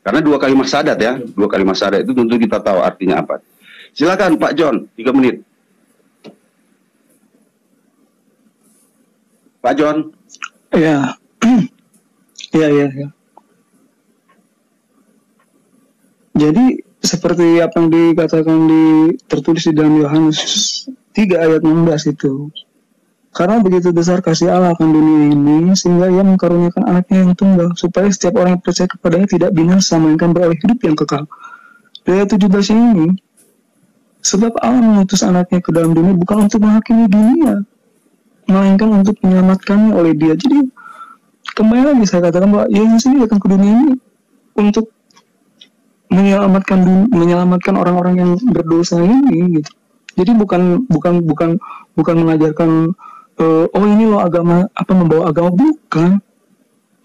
Karena dua kalimat syahadat ya, dua kalimat syahadat itu tentu kita tahu artinya apa. Silakan Pak John, 3 menit. Pak John. Ya, ya. Jadi seperti apa yang dikatakan tertulis di dalam Yohanes 3 ayat 16 itu. Karena begitu besar kasih Allah akan dunia ini, sehingga ia mengkaruniakan anaknya yang tunggal, supaya setiap orang yang percaya kepadanya tidak binasa, melainkan beroleh hidup yang kekal. Di ayat 17 ini, sebab Allah mengutus anaknya ke dalam dunia bukan untuk menghakimi dunia, melainkan untuk menyelamatkannya oleh dia. Jadi, kembali lagi saya katakan bahwa Yesus ini datang ke dunia ini untuk menyelamatkan orang-orang yang berdosa ini, gitu. Jadi bukan mengajarkan oh ini loh agama, membawa agama, bukan.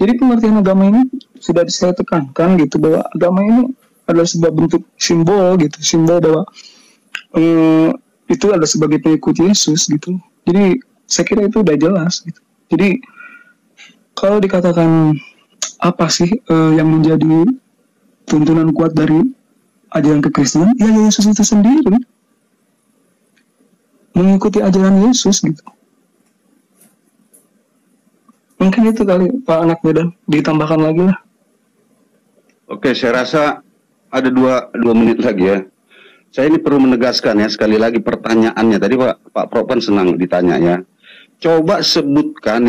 Jadi pengertian agama ini sudah saya tekankan gitu, bahwa agama ini adalah sebuah bentuk simbol gitu, simbol bahwa itu adalah sebagai pengikut Yesus gitu. Jadi saya kira itu udah jelas gitu. Jadi kalau dikatakan apa sih yang menjadi tuntunan kuat dari ajaran kekristenan, ya Yesus itu sendiri, mengikuti ajaran Yesus gitu. Mungkin itu kali Pak Anak Medan, ditambahkan lagi lah. Oke, saya rasa ada dua menit lagi ya. Saya ini perlu menegaskan ya, sekali lagi pertanyaannya tadi Pak Prof kan senang ditanya ya. Coba sebutkan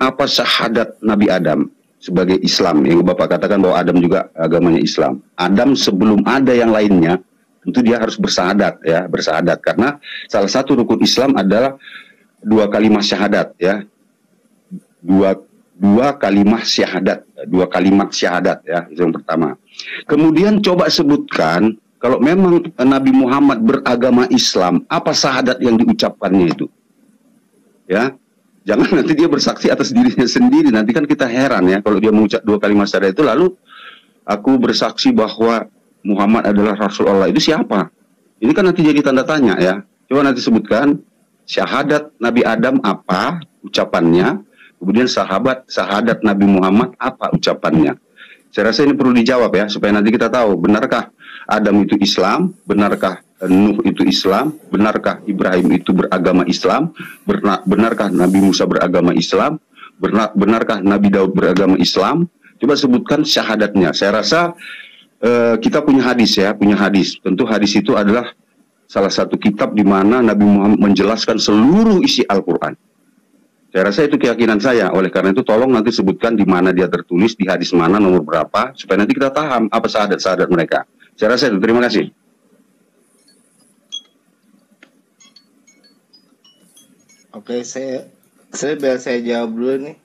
apa syahadat Nabi Adam sebagai Islam, yang Bapak katakan bahwa Adam juga agamanya Islam. Adam sebelum ada yang lainnya, tentu dia harus bersahadat ya, bersahadat, karena salah satu rukun Islam adalah 2 kalimat syahadat ya. Dua kalimat syahadat ya, itu yang pertama. Kemudian coba sebutkan kalau memang Nabi Muhammad beragama Islam, apa syahadat yang diucapkannya itu ya. Jangan nanti dia bersaksi atas dirinya sendiri, nanti kan kita heran ya kalau dia mengucap 2 kalimat syahadat itu lalu aku bersaksi bahwa Muhammad adalah Rasul Allah, itu siapa? Ini kan nanti jadi tanda tanya ya. Coba nanti sebutkan syahadat Nabi Adam apa ucapannya, kemudian syahadat Nabi Muhammad apa ucapannya. Saya rasa ini perlu dijawab ya, supaya nanti kita tahu, benarkah Adam itu Islam, benarkah Nuh itu Islam, benarkah Ibrahim itu beragama Islam, benarkah Nabi Musa beragama Islam, benarkah Nabi Daud beragama Islam. Coba sebutkan syahadatnya. Saya rasa kita punya hadis ya, Tentu hadis itu adalah salah satu kitab di mana Nabi Muhammad menjelaskan seluruh isi Al-Quran. Saya rasa itu keyakinan saya. Oleh karena itu tolong nanti sebutkan di mana dia tertulis, di hadis mana, nomor berapa, supaya nanti kita paham apa syahadat mereka. Saya rasa itu. Terima kasih. Oke, biar saya jawab dulu nih.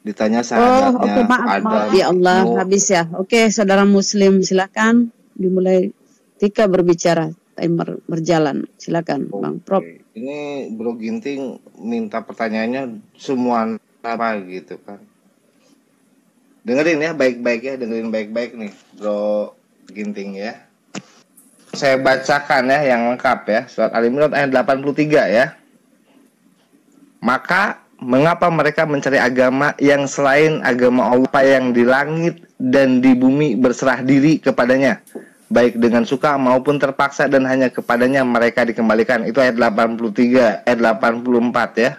Ditanya syahadatnya. Oke, maaf. Ya Allah, habis ya. Oke, saudara Muslim, silakan dimulai ketika berbicara. Timer berjalan, silakan Bang Prof. Ini Bro Ginting minta pertanyaannya semua apa gitu kan. Dengerin ya baik-baik ya, nih Bro Ginting ya. Saya bacakan ya yang lengkap ya, surat Al-Imran ayat 83 ya. Maka mengapa mereka mencari agama yang selain agama Allah yang di langit dan di bumi berserah diri kepadanya, baik dengan suka maupun terpaksa, dan hanya kepadanya mereka dikembalikan. Itu ayat 83, ayat 84 ya.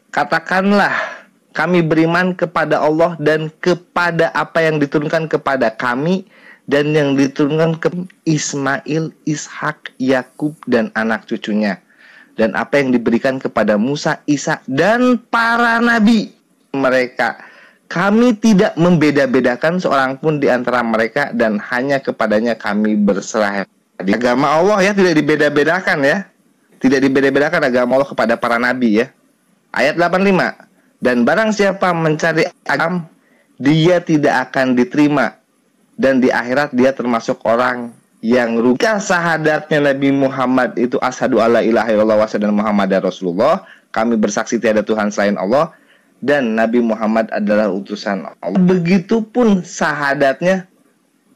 Katakanlah, kami beriman kepada Allah dan kepada apa yang diturunkan kepada kami dan yang diturunkan ke Ismail, Ishak, Yakub dan anak cucunya, dan apa yang diberikan kepada Musa, Isa dan para nabi mereka. Kami tidak membeda-bedakan seorang pun di antara mereka, dan hanya kepadanya kami berserah. Di agama Allah ya, tidak dibeda-bedakan ya. Tidak dibeda-bedakan agama Allah kepada para nabi ya. Ayat 85. Dan barang siapa mencari agama, dia tidak akan diterima, dan di akhirat dia termasuk orang yang rugi. Syahadatnya Nabi Muhammad itu asyhadu alla ilaha illallah wa asyhadu anna Muhammadar Rasulullah. Kami bersaksi tiada Tuhan selain Allah, dan Nabi Muhammad adalah utusan Allah. Begitupun syahadatnya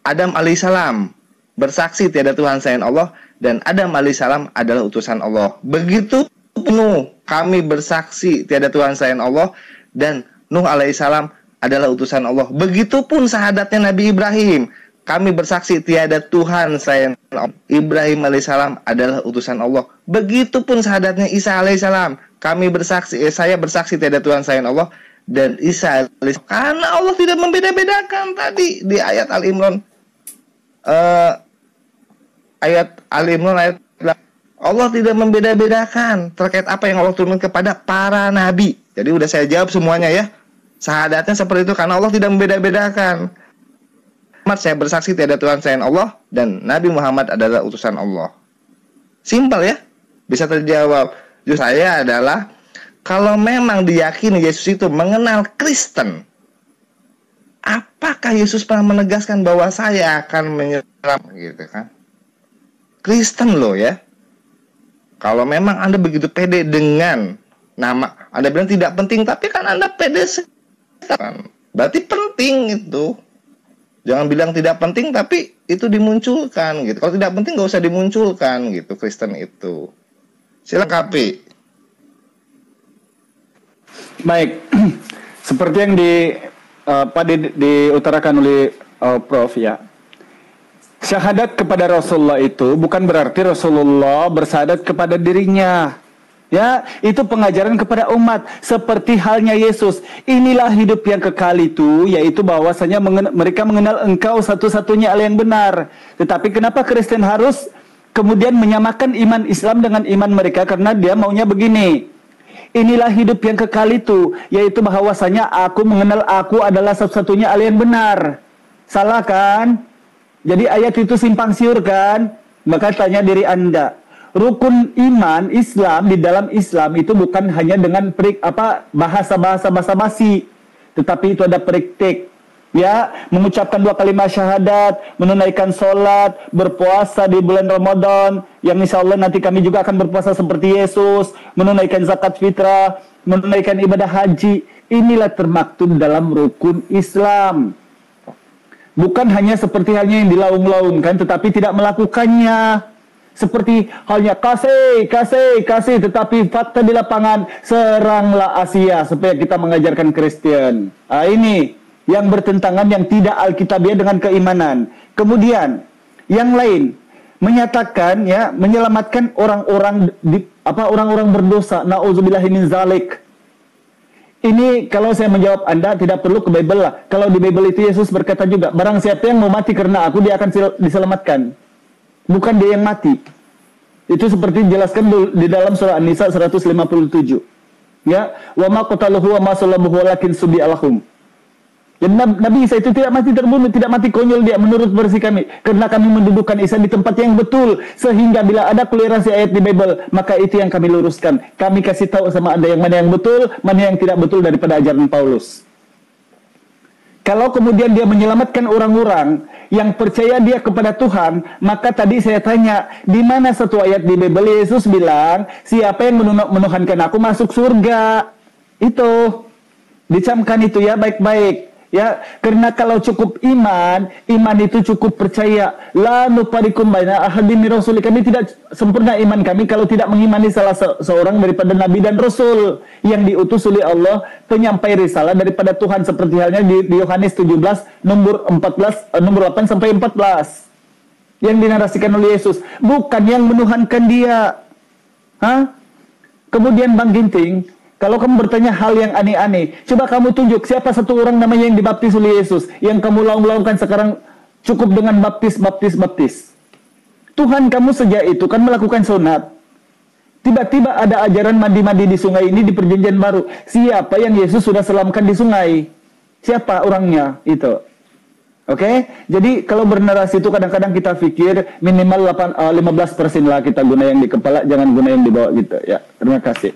Adam alaihissalam, bersaksi tiada Tuhan selain Allah, dan Adam alaihissalam adalah utusan Allah. Begitu Nuh, kami bersaksi tiada Tuhan selain Allah, dan Nuh alaihissalam adalah utusan Allah. Begitupun syahadatnya Nabi Ibrahim. Kami bersaksi tiada Tuhan selain Allah. Ibrahim alaihissalam adalah utusan Allah. Begitupun syahadatnya Isa alaihissalam. Kami bersaksi, saya bersaksi tiada Tuhan selain Allah. Dan Isa alaihissalam. Karena Allah tidak membeda-bedakan tadi di ayat Al-Imran. Ayat Al-Imran ayat Allah tidak membeda-bedakan terkait apa yang Allah turunkan kepada para nabi. Jadi udah saya jawab semuanya ya. Syahadatnya seperti itu karena Allah tidak membeda-bedakan. Saya bersaksi tiada Tuhan selain Allah dan Nabi Muhammad adalah utusan Allah. Simpel ya. Bisa terjawab. Justru saya adalah kalau memang diyakini Yesus itu mengenal Kristen, apakah Yesus pernah menegaskan bahwa saya akan menyerang gitu kan? Kristen loh ya. Kalau memang Anda begitu pede dengan nama, Anda bilang tidak penting, tapi kan Anda pede sekali. Berarti penting itu. Jangan bilang tidak penting, tapi itu dimunculkan gitu. Kalau tidak penting, nggak usah dimunculkan gitu, Kristen itu. Silakan KP. Baik, seperti yang diutarakan oleh Prof ya. Syahadat kepada Rasulullah itu bukan berarti Rasulullah bersyahadat kepada dirinya. Ya, itu pengajaran kepada umat. Seperti halnya Yesus. Inilah hidup yang kekal itu, yaitu bahwasanya mereka mengenal Engkau satu-satunya Allah yang benar. Tetapi kenapa Kristen harus kemudian menyamakan iman Islam dengan iman mereka? Karena dia maunya begini. Inilah hidup yang kekal itu, yaitu bahwasanya aku mengenal aku adalah satu-satunya Allah yang benar. Salah kan? Jadi ayat itu simpang siur kan? Maka tanya diri Anda, rukun iman Islam di dalam Islam itu bukan hanya dengan bahasa-bahasa basa-basi, tetapi itu ada praktik. Ya, mengucapkan 2 kalimat syahadat, menunaikan sholat, berpuasa di bulan Ramadan, yang insya Allah nanti kami juga akan berpuasa seperti Yesus, menunaikan zakat fitrah, menunaikan ibadah haji. Inilah termaktub dalam rukun Islam. Bukan hanya seperti halnya yang dilaung-laungkan, tetapi tidak melakukannya. Seperti halnya kasih, tetapi fakta di lapangan, seranglah Asia, supaya kita mengajarkan Kristen. Ini yang bertentangan, yang tidak alkitabiah dengan keimanan. Kemudian yang lain menyatakan ya, menyelamatkan orang-orang berdosa. Nauzubillahi min zalik. Ini kalau saya menjawab Anda tidak perlu ke Bible lah. Kalau di Bible itu Yesus berkata juga, barang siapa yang mau mati karena aku, dia akan diselamatkan. Bukan dia yang mati. Itu seperti dijelaskan di dalam surah An-Nisa 157. Ya, wa ma qataluhu wa ma salabuhu walakin subi'a lahum. Dan Nabi Isa itu tidak mati terbunuh, tidak mati konyol dia menurut versi kami. Karena kami mendudukkan Isa di tempat yang betul. Sehingga bila ada toleransi ayat di Bible, maka itu yang kami luruskan. Kami kasih tahu sama Anda yang mana yang betul, mana yang tidak betul daripada ajaran Paulus. Kalau kemudian dia menyelamatkan orang-orang yang percaya dia kepada Tuhan, maka tadi saya tanya, di mana satu ayat di Bible Yesus bilang, siapa yang menuhankan aku masuk surga? Itu. Dicamkan itu ya baik-baik. Ya, karena kalau cukup iman itu cukup percaya. La nufariqu baina ahadin min rasuli. Kami tidak sempurna iman kami kalau tidak mengimani salah seorang daripada nabi dan rasul yang diutus oleh Allah, penyampai risalah daripada Tuhan, seperti halnya di Yohanes 17 nomor 8 sampai 14. Yang dinarasikan oleh Yesus, bukan yang menuhankan dia. Kemudian Bang Ginting, kalau kamu bertanya hal yang aneh-aneh, coba kamu tunjuk siapa satu orang namanya yang dibaptis oleh Yesus, yang kamu laung-laungkan sekarang cukup dengan baptis. Tuhan kamu sejak itu kan melakukan sunat. Tiba-tiba ada ajaran mandi-mandi di sungai ini di perjanjian baru. Siapa yang Yesus sudah selamkan di sungai? Siapa orangnya itu? Oke? Jadi kalau bernarasi itu kadang-kadang kita pikir minimal 15% lah kita guna yang di kepala, jangan guna yang di bawah gitu ya. Terima kasih.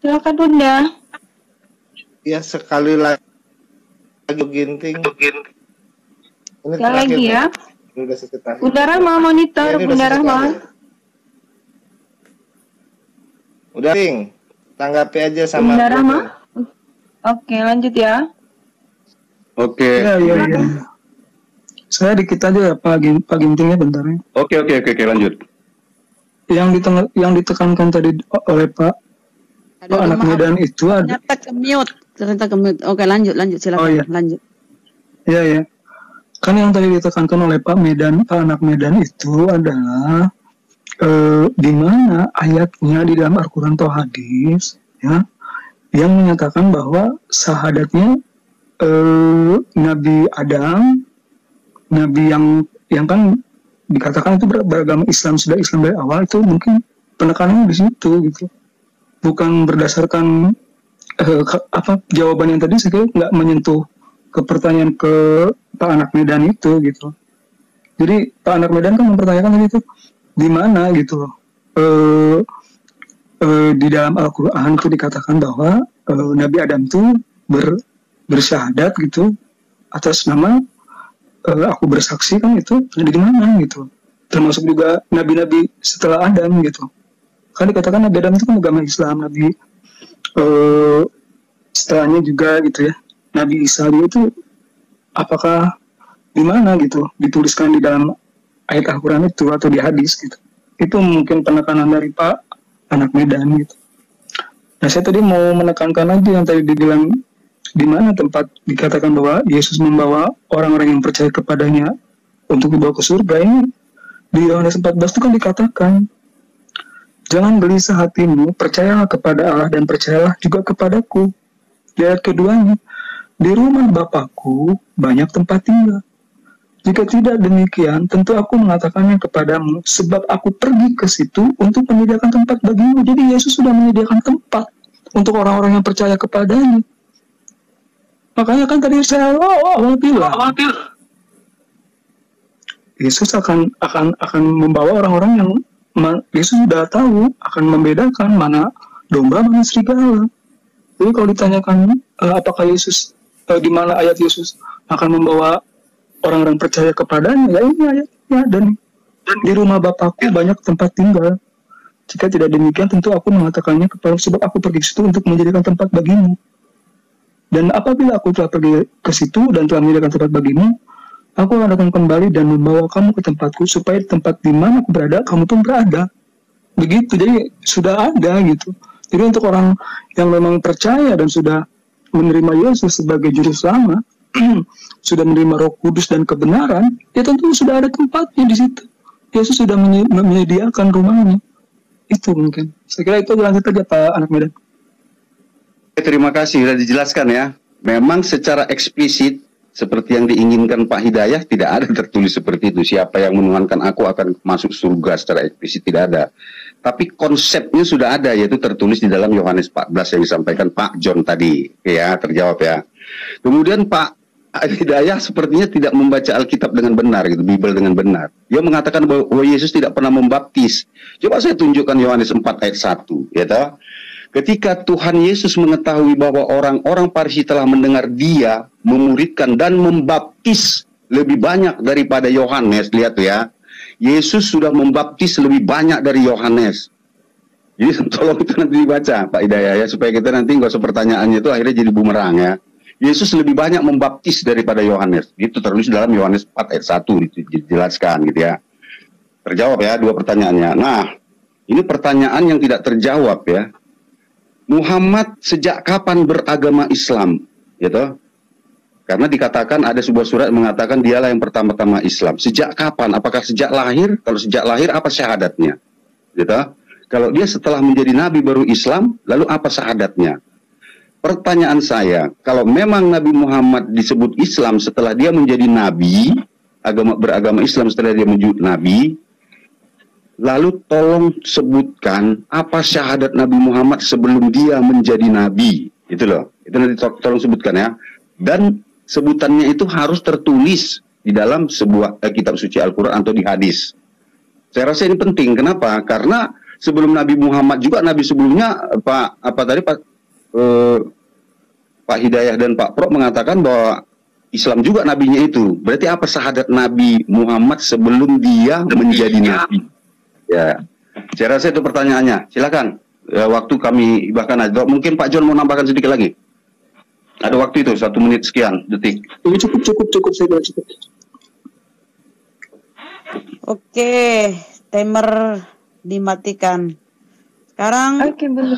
Silakan Bunda. Ya sekali lagi Ginting. Ini sekali lagi ya. Ini udah sekitar. Bunda Rahma monitor, ya, Bunda Rahma. Udah Ting, tanggapi aja sama Bunda Rahma. Oke, lanjut ya. Oke. Ya. Saya dikit aja ya Pak Gintingnya bentar ya. Oke, lanjut. yang ditekankan tadi oleh Pak Aduh, anak maaf. Medan itu ada. Ternyata ke mute. Oke, lanjut silakan. Oh, iya. Lanjut. Ya. Kan yang tadi ditekankan oleh Pak anak Medan itu adalah di mana ayatnya di dalam Al-Quran atau hadis ya yang menyatakan bahwa sahadatnya Nabi Adam, Nabi yang kan dikatakan itu beragama Islam, sudah Islam dari awal, itu mungkin penekanannya di situ gitu, bukan berdasarkan jawaban yang tadi saya kira nggak menyentuh ke pertanyaan ke Pak anak Medan itu gitu. Jadi Pak anak Medan kan mempertanyakan tadi itu di mana gitu di dalam Al-Quran itu dikatakan bahwa Nabi Adam itu bersyahadat gitu atas nama aku bersaksi, kan itu ada di mana gitu, termasuk juga nabi-nabi setelah Adam gitu. Kan dikatakan Nabi Adam itu kan agama Islam, Nabi setelahnya juga gitu ya, Nabi Isa itu apakah di mana gitu dituliskan di dalam ayat Al-Quran itu atau di hadis gitu. Itu mungkin penekanan dari Pak anak Medan gitu. Nah, saya tadi mau menekankan aja yang tadi dibilang di mana tempat dikatakan bahwa Yesus membawa orang-orang yang percaya kepadanya untuk dibawa ke surga. Ini di Yohanes 14 itu kan dikatakan, jangan gelisah hatimu, percayalah kepada Allah dan percayalah juga kepadaku. Di ayat keduanya, di rumah Bapakku banyak tempat tinggal. Jika tidak demikian, tentu aku mengatakannya kepadamu, sebab aku pergi ke situ untuk menyediakan tempat bagimu. Jadi Yesus sudah menyediakan tempat untuk orang-orang yang percaya kepadanya. Makanya kan tadi saya awal bilang, Yesus akan membawa orang-orang yang Yesus sudah tahu, akan membedakan mana domba, mana serigala. Jadi kalau ditanyakan apakah Yesus, di mana ayat Yesus akan membawa orang-orang percaya kepadanya, ya ini ayatnya, dan di rumah Bapakku banyak tempat tinggal. Jika tidak demikian, tentu aku mengatakannya kepada, sebab aku pergi ke situ untuk menjadikan tempat bagimu. Dan apabila aku telah pergi ke situ dan telah menyediakan tempat bagimu, aku akan datang kembali dan membawa kamu ke tempatku, supaya di tempat di mana aku berada, kamu pun berada. Begitu, jadi sudah ada gitu. Jadi untuk orang yang memang percaya dan sudah menerima Yesus sebagai juru selamat, sudah menerima Roh Kudus dan kebenaran, ya tentu sudah ada tempatnya di situ. Yesus sudah menyediakan rumahnya. Itu mungkin. Saya kira itu lanjut aja Pak anak Medan. Terima kasih sudah dijelaskan ya. Memang secara eksplisit seperti yang diinginkan Pak Hidayah tidak ada tertulis seperti itu. Siapa yang menuhankan aku akan masuk surga, secara eksplisit tidak ada. Tapi konsepnya sudah ada, yaitu tertulis di dalam Yohanes 14 yang disampaikan Pak John tadi. Ya, terjawab ya. Kemudian Pak Hidayah sepertinya tidak membaca Alkitab dengan benar, gitu, Bible dengan benar. Dia mengatakan bahwa Yesus tidak pernah membaptis. Coba saya tunjukkan Yohanes 4 ayat 1, ya toh. Ketika Tuhan Yesus mengetahui bahwa orang-orang Farisi telah mendengar dia memuridkan dan membaptis lebih banyak daripada Yohanes, lihat tuh ya. Yesus sudah membaptis lebih banyak dari Yohanes. Jadi tolong itu nanti dibaca Pak Hidayah ya, supaya kita nanti nggak usah pertanyaannya itu akhirnya jadi bumerang ya. Yesus lebih banyak membaptis daripada Yohanes. Itu tertulis dalam Yohanes 4 ayat 1 dijelaskan gitu ya. Terjawab ya dua pertanyaannya. Nah, ini pertanyaan yang tidak terjawab ya. Muhammad sejak kapan beragama Islam? Gitu. Karena dikatakan ada sebuah surat mengatakan dialah yang pertama-tama Islam. Sejak kapan? Apakah sejak lahir? Kalau sejak lahir apa syahadatnya? Gitu. Kalau dia setelah menjadi nabi baru Islam, lalu apa syahadatnya? Pertanyaan saya, kalau memang Nabi Muhammad disebut Islam setelah dia menjadi nabi, beragama Islam setelah dia menjadi nabi, lalu tolong sebutkan apa syahadat Nabi Muhammad sebelum dia menjadi nabi. Itu loh. Itu nanti tolong sebutkan ya. Dan sebutannya itu harus tertulis di dalam sebuah kitab suci Al-Quran atau di hadis. Saya rasa ini penting. Kenapa? Karena sebelum Nabi Muhammad juga nabi sebelumnya Pak Hidayah dan Pak Pro mengatakan bahwa Islam juga nabinya itu. Berarti apa syahadat Nabi Muhammad sebelum dia menjadi nabi? Ya, saya rasa itu pertanyaannya. Silakan. Ya, waktu kami bahkan ada. Mungkin Pak John mau nambahkan sedikit lagi. Ada waktu itu 1 menit sekian detik. Cukup saya kira cukup. Oke, timer dimatikan. Sekarang Oke, Bunda.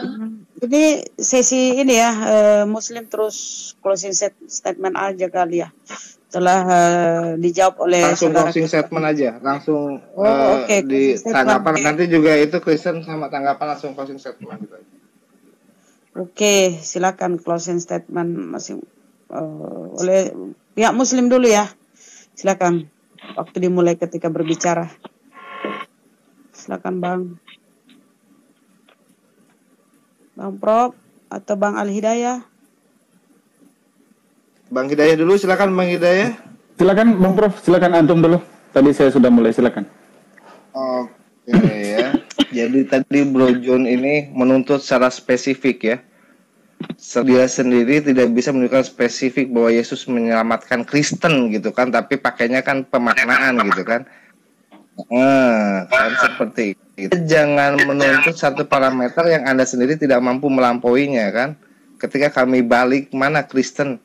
ini sesi ini ya, Muslim terus closing statement aja kali ya. Setelah dijawab oleh Langsung saudara closing kita. statement aja, langsung Oke, di closing statement. tanggapan nanti juga itu Kristen sama tanggapan langsung closing statement gitu. Oke, silakan closing statement masing oleh pihak Muslim dulu ya. Silakan. Waktu dimulai ketika berbicara. Silakan Bang. Bang Prof atau Bang Al Hidayah. Bang Hidayah dulu, silakan Bang Hidayah. Silakan Bang Prof, silakan antum dulu. Tadi saya sudah mulai, silakan. Oke ya. Jadi tadi Bro John ini menuntut secara spesifik ya. Dia sendiri tidak bisa menunjukkan spesifik bahwa Yesus menyelamatkan Kristen gitu kan, tapi pakainya kan pemaknaan gitu kan. Kan seperti itu. Jangan menuntut satu parameter yang Anda sendiri tidak mampu melampauinya kan. Ketika kami balik, mana Kristen?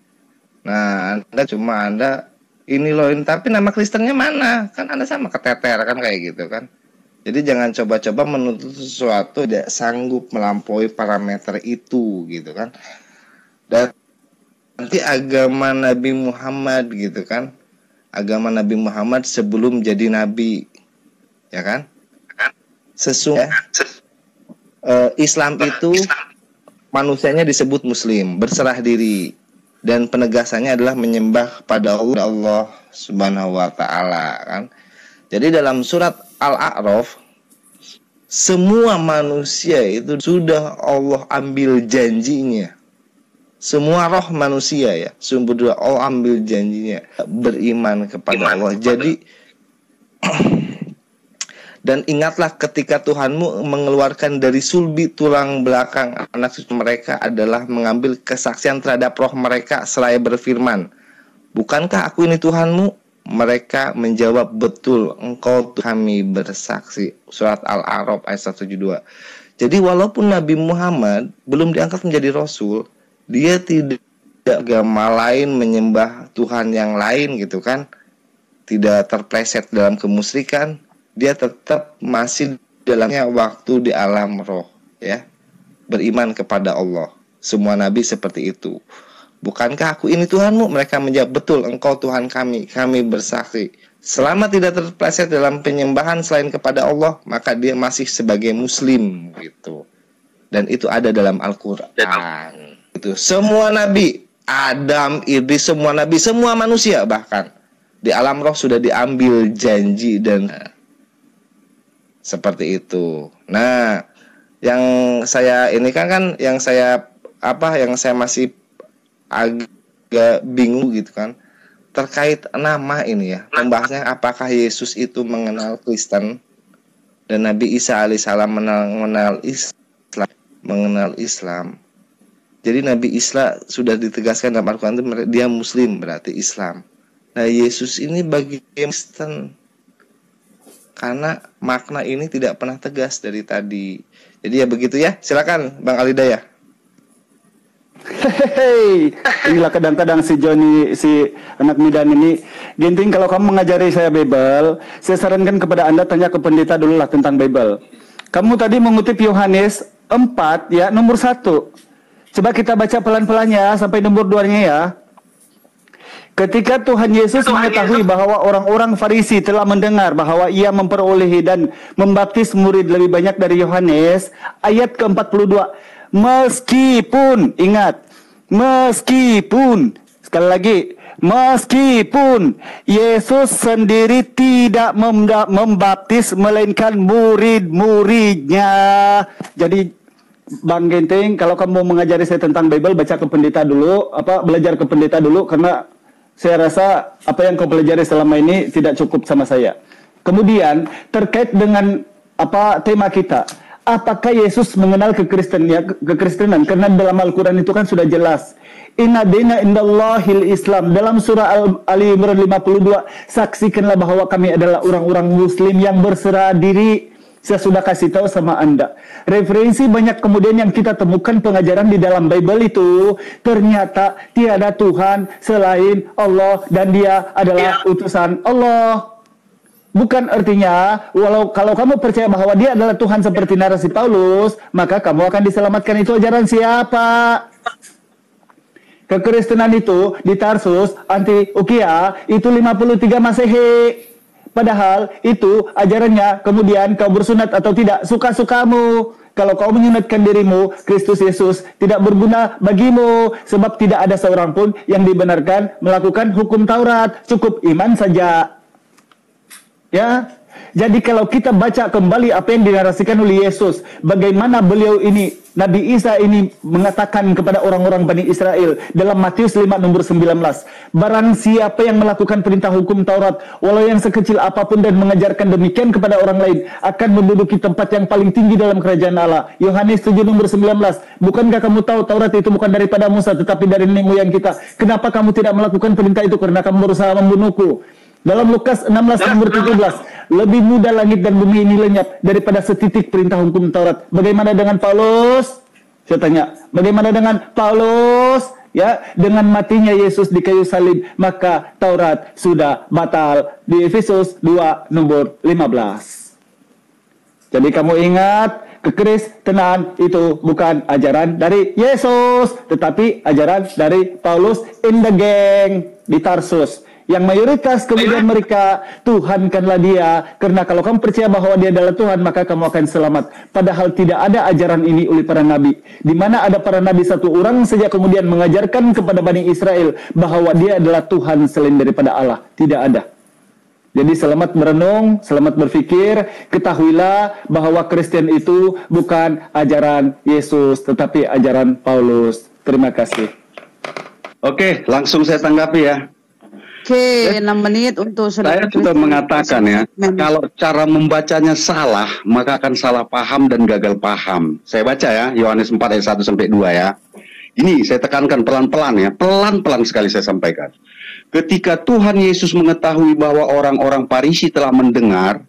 Nah, Anda ini loh, tapi nama Kristennya mana? Kan Anda sama keteter kan kayak gitu kan. Jadi jangan coba-coba menuntut sesuatu tidak sanggup melampaui parameter itu gitu kan. Dan nanti agama Nabi Muhammad gitu kan. Agama Nabi Muhammad sebelum jadi nabi. Ya kan? Sesungguhnya Islam itu manusianya disebut muslim, berserah diri, dan penegasannya adalah menyembah pada Allah Subhanahu wa taala kan. Jadi dalam surat Al-A'raf semua manusia itu sudah Allah ambil janjinya. Semua roh manusia ya, sumber Allah ambil janjinya beriman kepada Allah. Jadi dan ingatlah ketika Tuhanmu mengeluarkan dari sulbi tulang belakang anak cucu mereka adalah mengambil kesaksian terhadap roh mereka seraya berfirman, bukankah aku ini Tuhanmu? Mereka menjawab, betul, engkau kami bersaksi. Surat Al-A'raf ayat 172. Jadi walaupun Nabi Muhammad belum diangkat menjadi Rasul, dia tidak agama lain menyembah Tuhan yang lain gitu kan, tidak terpleset dalam kemusyrikan, dia tetap masih dalamnya waktu di alam roh ya, beriman kepada Allah. Semua nabi seperti itu. Bukankah aku ini Tuhanmu? Mereka menjawab, betul, engkau Tuhan kami, kami bersaksi. Selama tidak terpleset dalam penyembahan selain kepada Allah, maka dia masih sebagai muslim gitu. Dan itu ada dalam Al-Quran. Itu semua nabi, Adam, Idris, semua nabi, semua manusia bahkan di alam roh sudah diambil janji dan seperti itu. Nah, yang saya ini kan yang saya masih agak bingung gitu kan terkait nama ini ya, pembahasnya apakah Yesus itu mengenal Kristen dan Nabi Isa alaihissalam mengenal Islam. Jadi Nabi Isa sudah ditegaskan dalam Al-Quran itu dia Muslim, berarti Islam. Nah, Yesus ini bagi Kristen karena makna ini tidak pernah tegas dari tadi. Jadi ya begitu ya. Silakan Bang Al Hidayah. Hehehe, inilah kadang-kadang si Joni, si anak Midan ini. Ginting, kalau kamu mengajari saya Bible, saya sarankan kepada Anda tanya ke pendeta dulu lah tentang Bible. Kamu tadi mengutip Yohanes 4 ya, nomor 1. Coba kita baca pelan-pelan ya, sampai nomor 2-nya ya. Ketika Tuhan Yesus mengetahui bahwa orang-orang Farisi telah mendengar bahwa ia memperolehi dan membaptis murid lebih banyak dari Yohanes, ayat ke-42, meskipun, ingat, meskipun, sekali lagi, meskipun Yesus sendiri tidak membaptis melainkan murid-muridnya. Jadi Bang Genting, kalau kamu mengajari saya tentang Bible, baca ke pendeta dulu, belajar ke pendeta dulu, karena saya rasa apa yang kau pelajari selama ini tidak cukup sama saya. Kemudian terkait dengan tema kita, apakah Yesus mengenal kekristenan? Karena dalam Al-Quran itu kan sudah jelas. Inna dina indallahil Islam. Dalam surah Ali Imran 52, saksikanlah bahwa kami adalah orang-orang Muslim yang berserah diri. Saya sudah kasih tahu sama Anda. Referensi banyak kemudian yang kita temukan pengajaran di dalam Bible itu, ternyata tiada Tuhan selain Allah dan Dia adalah utusan Allah. Bukan artinya kalau kamu percaya bahwa dia adalah Tuhan seperti narasi Paulus, maka kamu akan diselamatkan. Itu ajaran siapa? Kekristenan itu di Tarsus, Antioquia itu 53 Masehi. Padahal itu ajarannya kemudian kau bersunat atau tidak, suka-sukamu. Kalau kau menyunatkan dirimu, Kristus Yesus tidak berguna bagimu. Sebab tidak ada seorang pun yang dibenarkan melakukan hukum Taurat. Cukup iman saja. Ya, jadi kalau kita baca kembali apa yang dinarasikan oleh Yesus, bagaimana beliau ini, Nabi Isa ini mengatakan kepada orang-orang Bani Israel dalam Matius 5 nomor 19, barang siapa yang melakukan perintah hukum Taurat, walau yang sekecil apapun dan mengajarkan demikian kepada orang lain, akan menduduki tempat yang paling tinggi dalam kerajaan Allah. Yohanes 7 nomor 19, bukankah kamu tahu Taurat itu bukan daripada Musa tetapi dari nenek moyang kita? Kenapa kamu tidak melakukan perintah itu? Karena kamu berusaha membunuhku. Dalam Lukas 16 nomor 17, lebih mudah langit dan bumi ini lenyap daripada setitik perintah hukum Taurat. Bagaimana dengan Paulus? Saya tanya, bagaimana dengan Paulus? Ya, dengan matinya Yesus di kayu salib, maka Taurat sudah batal. Di Efesus 2 nomor 15. Jadi kamu ingat, kekristenan itu bukan ajaran dari Yesus, tetapi ajaran dari Paulus in the gang di Tarsus. Yang mayoritas kemudian mereka Tuhankanlah dia, karena kalau kamu percaya bahwa dia adalah Tuhan, maka kamu akan selamat. Padahal tidak ada ajaran ini oleh para nabi. Di mana ada para nabi, satu orang saja kemudian mengajarkan kepada Bani Israel bahwa dia adalah Tuhan selain daripada Allah. Tidak ada. Jadi selamat merenung, selamat berpikir, ketahuilah bahwa Kristen itu bukan ajaran Yesus, tetapi ajaran Paulus. Terima kasih. Oke, langsung saya tanggapi ya. Oke, 6 menit untuk Saya sudah mengatakan ya, kalau cara membacanya salah, maka akan salah paham dan gagal paham. Saya baca ya, Yohanes 4 ayat 1 sampai 2 ya. Ini saya tekankan pelan-pelan ya, pelan-pelan sekali saya sampaikan. Ketika Tuhan Yesus mengetahui bahwa orang-orang Farisi telah mendengar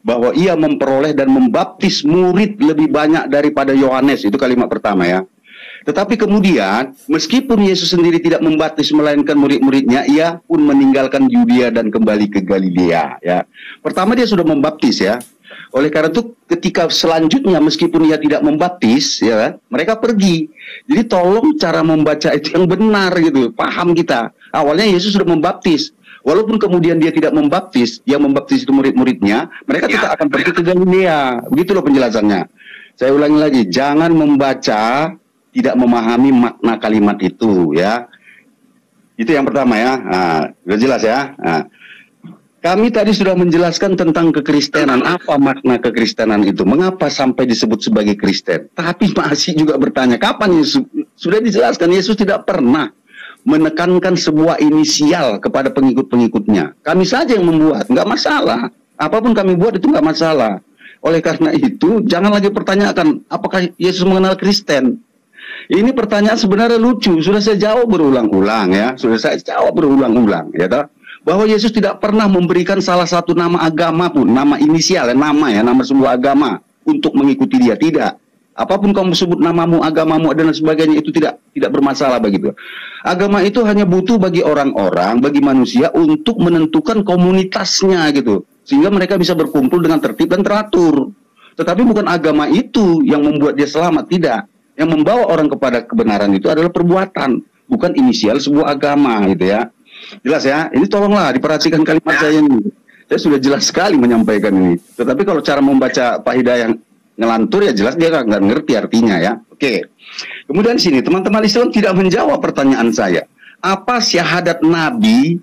bahwa ia memperoleh dan membaptis murid lebih banyak daripada Yohanes, itu kalimat pertama ya. Tetapi kemudian, meskipun Yesus sendiri tidak membaptis melainkan murid-muridnya, ia pun meninggalkan Yudea dan kembali ke Galilea. Ya, pertama dia sudah membaptis ya. Oleh karena itu, ketika selanjutnya meskipun ia tidak membaptis, ya, mereka pergi. Jadi tolong cara membaca itu yang benar gitu, paham kita. Awalnya Yesus sudah membaptis. Walaupun kemudian dia tidak membaptis, yang membaptis itu murid-muridnya, mereka tetap akan pergi ke Galilea. Begitu loh penjelasannya. Saya ulangi lagi, jangan membaca tidak memahami makna kalimat itu ya. Itu yang pertama ya. Nah, sudah jelas ya. Nah, kami tadi sudah menjelaskan tentang kekristenan, apa makna kekristenan itu, mengapa sampai disebut sebagai Kristen. Tapi masih juga bertanya, kapan Yesus? Sudah dijelaskan, Yesus tidak pernah menekankan sebuah inisial kepada pengikut-pengikutnya. Kami saja yang membuat, nggak masalah. Apapun kami buat itu nggak masalah. Oleh karena itu, jangan lagi pertanyakan, apakah Yesus mengenal Kristen? Ini pertanyaan sebenarnya lucu, sudah saya jawab berulang-ulang ya, ya toh? Bahwa Yesus tidak pernah memberikan salah satu nama agama pun, nama inisial, nama sebuah agama untuk mengikuti dia, tidak. Apapun kamu sebut namamu, agamamu dan sebagainya itu tidak bermasalah begitu. Agama itu hanya butuh bagi orang-orang, bagi manusia untuk menentukan komunitasnya gitu, sehingga mereka bisa berkumpul dengan tertib dan teratur. Tetapi bukan agama itu yang membuat dia selamat, tidak. Yang membawa orang kepada kebenaran itu adalah perbuatan, bukan inisial sebuah agama gitu ya. Jelas ya, ini tolonglah diperhatikan kalimat saya ini. Saya sudah jelas sekali menyampaikan ini. Tetapi kalau cara membaca Pak Hidayah ngelantur ya jelas dia nggak ngerti artinya ya. Oke. Kemudian sini teman-teman Islam tidak menjawab pertanyaan saya. Apa syahadat Nabi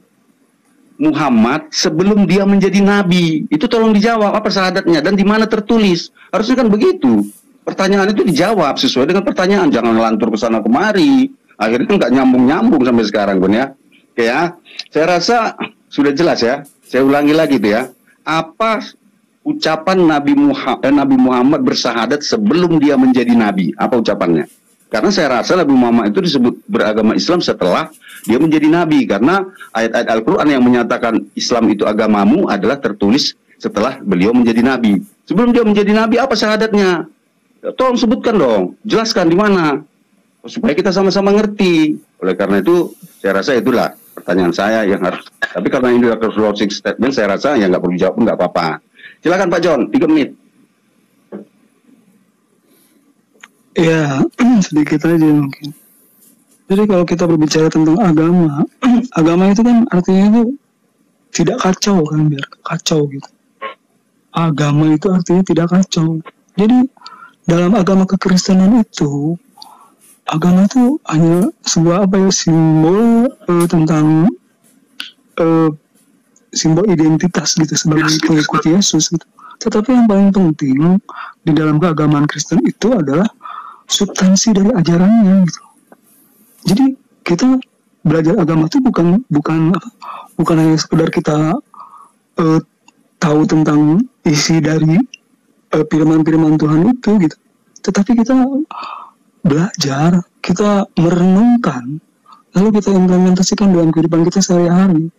Muhammad sebelum dia menjadi Nabi? Itu tolong dijawab, apa syahadatnya dan di mana tertulis? Harusnya kan begitu. Pertanyaan itu dijawab sesuai dengan pertanyaan, jangan ngelantur ke sana kemari. Akhirnya nggak nyambung sampai sekarang pun ya. Oke ya, saya rasa sudah jelas ya. Saya ulangi lagi tuh ya. Apa ucapan Nabi Muhammad bersahadat sebelum dia menjadi Nabi? Apa ucapannya? Karena saya rasa Nabi Muhammad itu disebut beragama Islam setelah dia menjadi Nabi. Karena ayat-ayat Al-Quran yang menyatakan Islam itu agamamu adalah tertulis setelah beliau menjadi Nabi. Sebelum dia menjadi Nabi, apa syahadatnya? Tolong sebutkan dong, jelaskan di mana supaya kita sama-sama ngerti. Oleh karena itu, saya rasa itulah pertanyaan saya yang harus. Tapi karena ini adalah closing statement, saya rasa ya nggak perlu jawab, nggak apa-apa. Silakan Pak John, 3 menit. Ya, sedikit aja mungkin. Jadi kalau kita berbicara tentang agama, agama itu kan artinya itu tidak kacau kan, biar kacau gitu. Agama itu artinya tidak kacau. Jadi dalam agama kekristenan itu, agama itu hanya sebuah simbol tentang simbol identitas gitu sebagai pengikut Yesus gitu. Tetapi yang paling penting di dalam keagamaan Kristen itu adalah substansi dari ajarannya gitu. Jadi kita belajar agama itu bukan hanya sekedar kita tahu tentang isi dari firman-firman Tuhan itu gitu. Tetapi kita belajar, kita merenungkan, lalu kita implementasikan dalam kehidupan kita sehari-hari.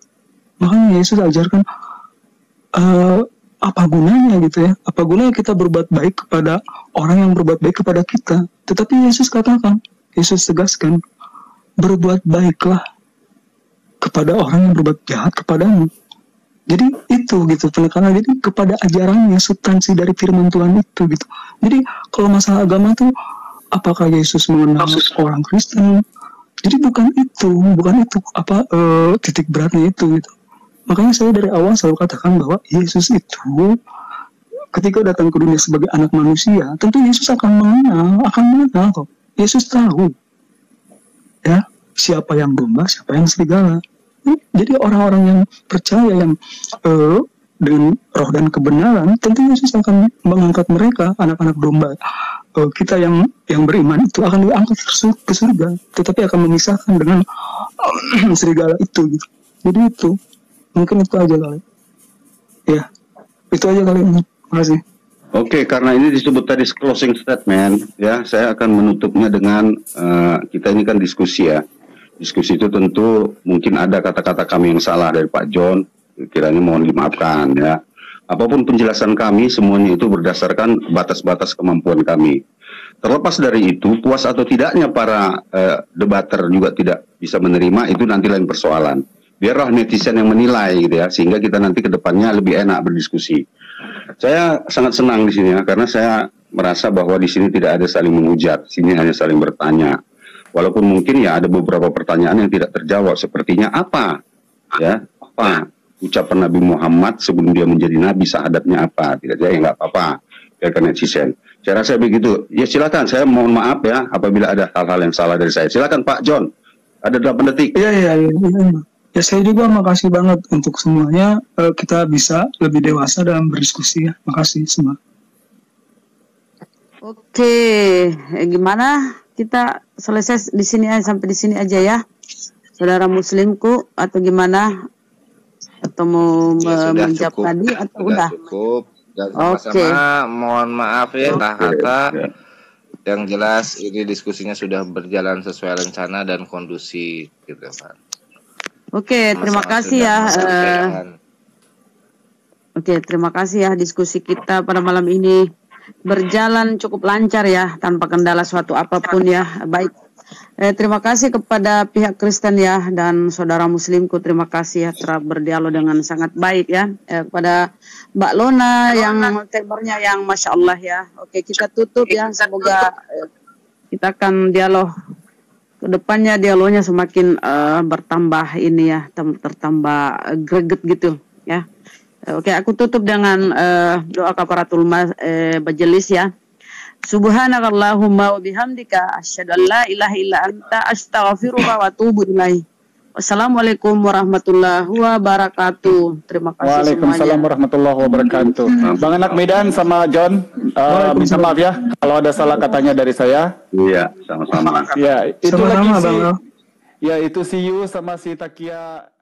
Makanya Yesus ajarkan apa gunanya gitu ya? Apa gunanya kita berbuat baik kepada orang yang berbuat baik kepada kita? Tetapi Yesus katakan, Yesus tegaskan, berbuat baiklah kepada orang yang berbuat jahat kepadamu. Jadi itu gitu penekanan, jadi kepada ajarannya, substansi dari firman Tuhan itu gitu. Jadi kalau masalah agama itu apakah Yesus mengenal orang Kristen? Jadi bukan itu titik beratnya itu gitu. Makanya saya dari awal selalu katakan bahwa Yesus itu ketika datang ke dunia sebagai anak manusia, tentu Yesus akan mengenal kok. Yesus tahu ya siapa yang domba, siapa yang serigala. Jadi orang-orang yang percaya yang dengan roh dan kebenaran, tentu Yesus akan mengangkat mereka, anak-anak domba. Kita yang beriman itu akan diangkat ke surga, tetapi akan memisahkan dengan serigala itu gitu. Jadi itu mungkin itu aja kali. Ya, itu aja kali. Terima kasih. Oke, karena ini disebut tadi closing statement, ya, saya akan menutupnya dengan kita ini kan diskusi ya. Diskusi itu tentu mungkin ada kata-kata kami yang salah dari Pak John, kiranya mohon dimaafkan ya. Apapun penjelasan kami, semuanya itu berdasarkan batas-batas kemampuan kami. Terlepas dari itu, puas atau tidaknya para debater juga tidak bisa menerima, itu nanti lain persoalan. Biarlah netizen yang menilai gitu ya, sehingga kita nanti ke depannya lebih enak berdiskusi. Saya sangat senang di sini ya, karena saya merasa bahwa di sini tidak ada saling menghujat, sini hanya saling bertanya. Walaupun mungkin ya ada beberapa pertanyaan yang tidak terjawab, sepertinya apa ucapan Nabi Muhammad sebelum dia menjadi Nabi, syahadatnya apa? Tidak ada, ya nggak apa-apa, biarkan netizen. Saya rasa begitu. Ya silakan, saya mohon maaf ya apabila ada hal-hal yang salah dari saya. Silakan Pak John, ada 8 detik. Iya. Ya saya juga makasih banget untuk semuanya. Kita bisa lebih dewasa dalam berdiskusi ya. Makasih semua. Oke, gimana? Kita selesai di sini aja, sampai di sini aja ya, saudara muslimku, atau gimana? Atau mau menjawab tadi atau udah? Cukup. Dan sama-sama mohon maaf ya kakak. Yang jelas ini diskusinya sudah berjalan sesuai rencana dan kondusif gitu Pak. Oke, terima kasih ya. Oke, terima kasih ya, diskusi kita pada malam ini berjalan cukup lancar ya, tanpa kendala suatu apapun ya. Baik, terima kasih kepada pihak Kristen ya, dan saudara muslimku, terima kasih ya telah berdialog dengan sangat baik ya. Kepada Mbak Lona yang tempernya yang Masya Allah ya. Oke, kita tutup ya, semoga kita akan dialog kedepannya, dialognya semakin bertambah ini ya, tertambah greget gitu ya. Oke, aku tutup dengan doa kafaratul majelis ya. Subhanakallahumma wa bihamdika asyhadu an la ilaha illa anta astaghfiruka wa atubu ilaik. Wassalamualaikum warahmatullahi wabarakatuh. Terima kasih semuanya. Waalaikumsalam warahmatullahi wabarakatuh. Bang Anak Medan sama John, minta maaf ya kalau ada salah katanya dari saya. Iya, sama-sama. Ya, itu Sama-sama, lagi Bang. ya itu si Yu sama si Takia.